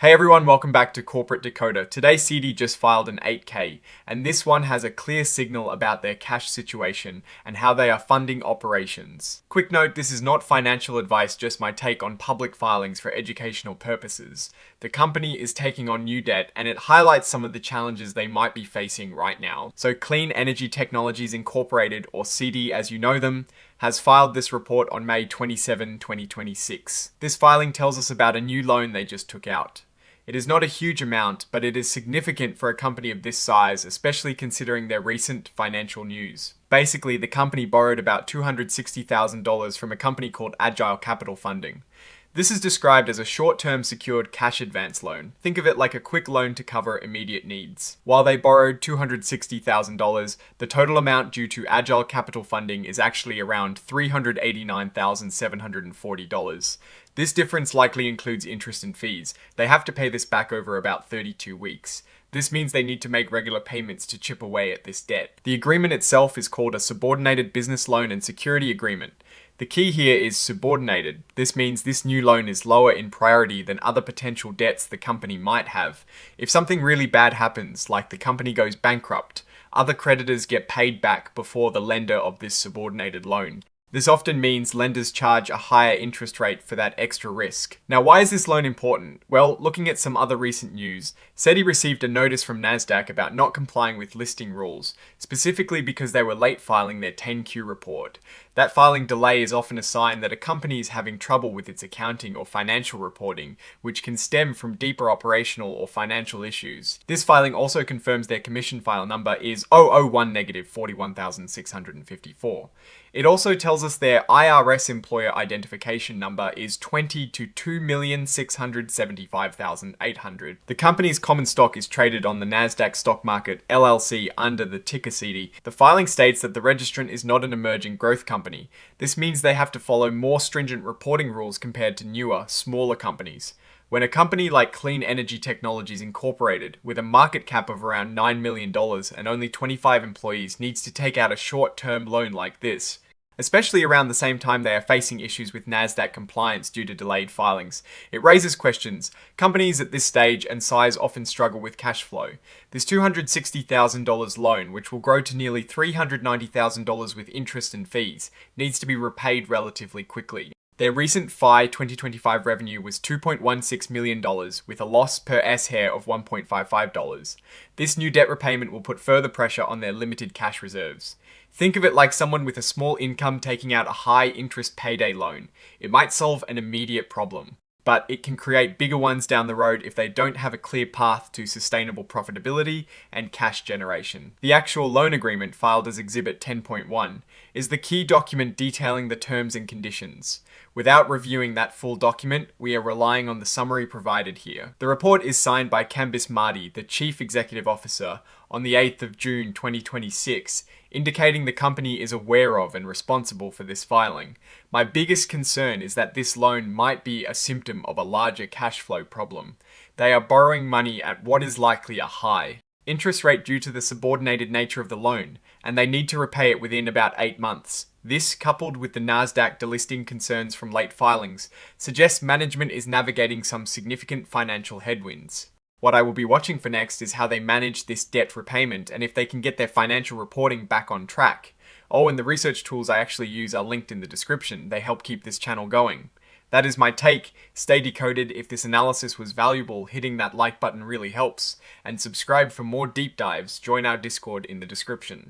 Hey everyone, welcome back to Corporate Decoder. Today CETY just filed an 8K, and this one has a clear signal about their cash situation and how they are funding operations. Quick note, this is not financial advice, just my take on public filings for educational purposes. The company is taking on new debt, and it highlights some of the challenges they might be facing right now. So Clean Energy Technologies Incorporated, or CETY as you know them, has filed this report on May 27, 2026. This filing tells us about a new loan they just took out. It is not a huge amount, but it is significant for a company of this size, especially considering their recent financial news. Basically, the company borrowed about $260,000 from a company called Agile Capital Funding. This is described as a short-term secured cash advance loan. Think of it like a quick loan to cover immediate needs. While they borrowed $260,000, the total amount due to Agile Capital Funding is actually around $389,740. This difference likely includes interest and fees. They have to pay this back over about 32 weeks. This means they need to make regular payments to chip away at this debt. The agreement itself is called a Subordinated Business Loan and Security Agreement. The key here is subordinated. This means this new loan is lower in priority than other potential debts the company might have. If something really bad happens, like the company goes bankrupt, other creditors get paid back before the lender of this subordinated loan. This often means lenders charge a higher interest rate for that extra risk. Now, why is this loan important? Well, looking at some other recent news, CETY received a notice from Nasdaq about not complying with listing rules, specifically because they were late filing their 10Q report. That filing delay is often a sign that a company is having trouble with its accounting or financial reporting, which can stem from deeper operational or financial issues. This filing also confirms their commission file number is 001-41654. It also tells us their IRS employer identification number is 20 to 2,675,800. The company's common stock is traded on the Nasdaq stock market LLC under the ticker CETY. The filing states that the registrant is not an emerging growth company. This means they have to follow more stringent reporting rules compared to newer, smaller companies. When a company like Clean Energy Technologies Incorporated, with a market cap of around $9 million and only 25 employees, needs to take out a short-term loan like this, especially around the same time they are facing issues with Nasdaq compliance due to delayed filings, it raises questions. Companies at this stage and size often struggle with cash flow. This $260,000 loan, which will grow to nearly $390,000 with interest and fees, needs to be repaid relatively quickly. Their recent FY 2025 revenue was $2.16 million, with a loss per S-hair of $1.55. This new debt repayment will put further pressure on their limited cash reserves. Think of it like someone with a small income taking out a high-interest payday loan. It might solve an immediate problem, but it can create bigger ones down the road if they don't have a clear path to sustainable profitability and cash generation. The actual loan agreement, filed as Exhibit 10.1, is the key document detailing the terms and conditions. Without reviewing that full document, we are relying on the summary provided here. The report is signed by Kambis Marty, the Chief Executive Officer, on the 8th of June 2026, indicating the company is aware of and responsible for this filing. My biggest concern is that this loan might be a symptom of a larger cash flow problem. They are borrowing money at what is likely a high interest rate due to the subordinated nature of the loan, and they need to repay it within about 8 months. This, coupled with the Nasdaq delisting concerns from late filings, suggests management is navigating some significant financial headwinds. What I will be watching for next is how they manage this debt repayment and if they can get their financial reporting back on track. Oh, and the research tools I actually use are linked in the description. They help keep this channel going. That is my take. Stay decoded. If this analysis was valuable, hitting that like button really helps. And subscribe for more deep dives. Join our Discord in the description.